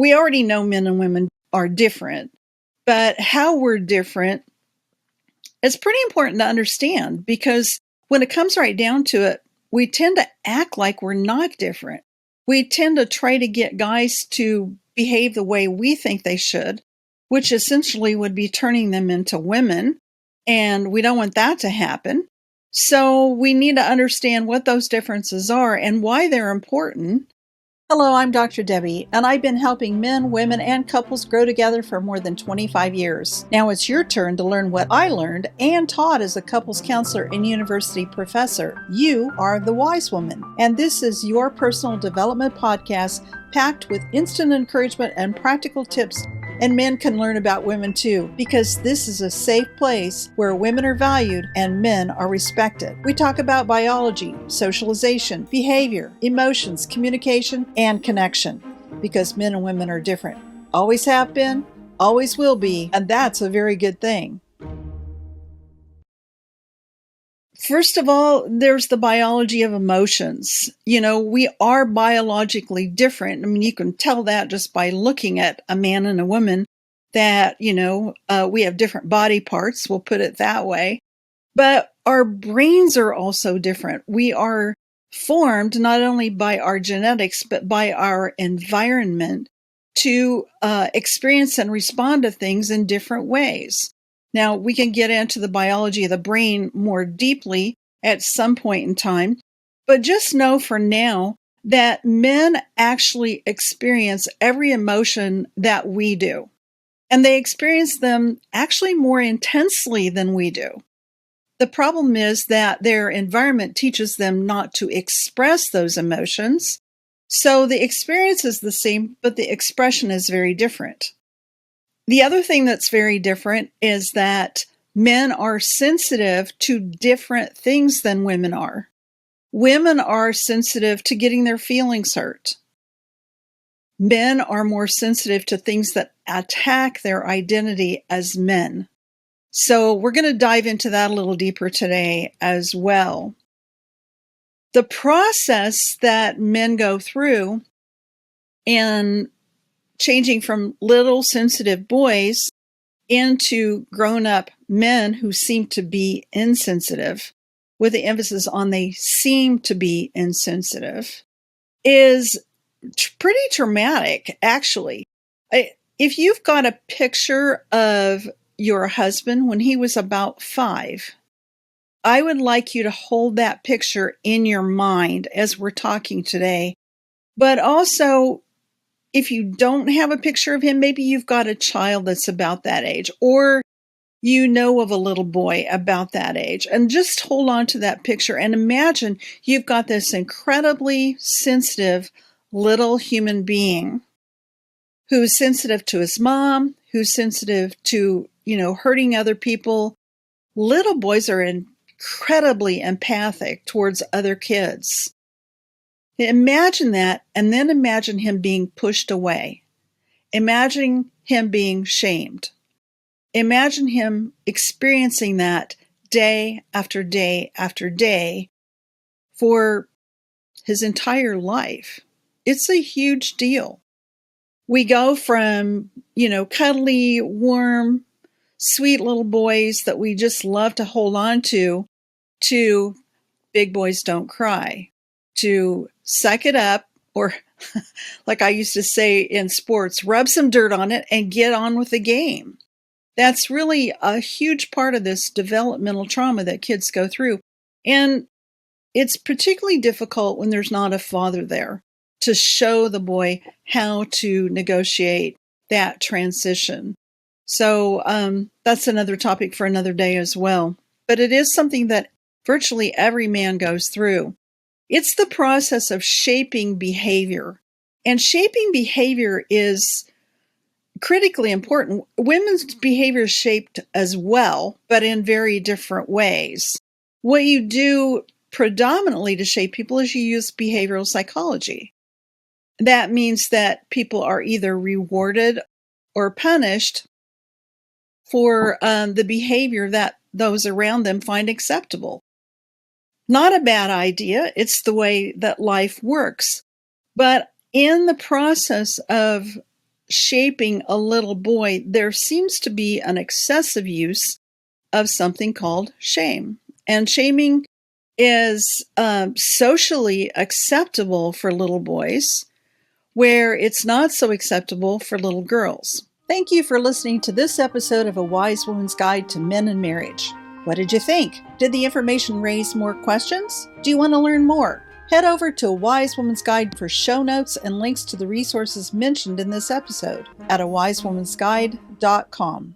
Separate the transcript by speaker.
Speaker 1: we already know men and women are different, but how we're different is pretty important to understand, because when it comes right down to it, we tend to act like we're not different. We tend to try to get guys to behave the way we think they should, which essentially would be turning them into women. And we don't want that to happen. So we need to understand what those differences are and why they're important. Hello, I'm Dr. Debbie, and I've been helping men, women, and couples grow together for more than 25 years. Now it's your turn to learn what I learned and taught as a couples counselor and university professor. You are the wise woman, and this is your personal development podcast packed with instant encouragement and practical tips. And men can learn about women too, because this is a safe place where women are valued and men are respected. We talk about biology, socialization, behavior, emotions, communication, and connection, because men and women are different. Always have been, always will be, and that's a very good thing. First of all, there's the biology of emotions. We are biologically different. I mean, you can tell that just by looking at a man and a woman that, we have different body parts, we'll put it that way. But our brains are also different. We are formed not only by our genetics, but by our environment to experience and respond to things in different ways. Now, we can get into the biology of the brain more deeply at some point in time, but just know for now that men actually experience every emotion that we do, and they experience them actually more intensely than we do. The problem is that their environment teaches them not to express those emotions, so the experience is the same, but the expression is very different. The other thing that's very different is that men are sensitive to different things than women are. Women are sensitive to getting their feelings hurt. Men are more sensitive to things that attack their identity as men. So we're going to dive into that a little deeper today as well. The process that men go through in changing from little sensitive boys into grown-up men who seem to be insensitive, with the emphasis on they seem to be insensitive, is pretty traumatic, actually. If you've got a picture of your husband when he was about 5, I would like you to hold that picture in your mind as we're talking today. But also, if you don't have a picture of him, maybe you've got a child that's about that age, or you know of a little boy about that age, and just hold on to that picture and imagine you've got this incredibly sensitive little human being who's sensitive to his mom, who's sensitive to, hurting other people. Little boys are incredibly empathic towards other kids. Imagine that, and then imagine him being pushed away. Imagine him being shamed. Imagine him experiencing that day after day after day for his entire life. It's a huge deal. We go from, cuddly, warm, sweet little boys that we just love to hold on to big boys don't cry, to suck it up, or like I used to say in sports, rub some dirt on it and get on with the game. That's really a huge part of this developmental trauma that kids go through. And it's particularly difficult when there's not a father there to show the boy how to negotiate that transition. So that's another topic for another day as well. But it is something that virtually every man goes through. It's the process of shaping behavior. And shaping behavior is critically important. Women's behavior is shaped as well, but in very different ways. What you do predominantly to shape people is you use behavioral psychology. That means that people are either rewarded or punished for the behavior that those around them find acceptable. Not a bad idea. It's the way that life works. But in the process of shaping a little boy, there seems to be an excessive use of something called shame. And shaming is socially acceptable for little boys, where it's not so acceptable for little girls. Thank you for listening to this episode of A Wise Woman's Guide to Men and Marriage. What did you think? Did the information raise more questions? Do you want to learn more? Head over to A Wise Woman's Guide for show notes and links to the resources mentioned in this episode at awisewomensguide.com.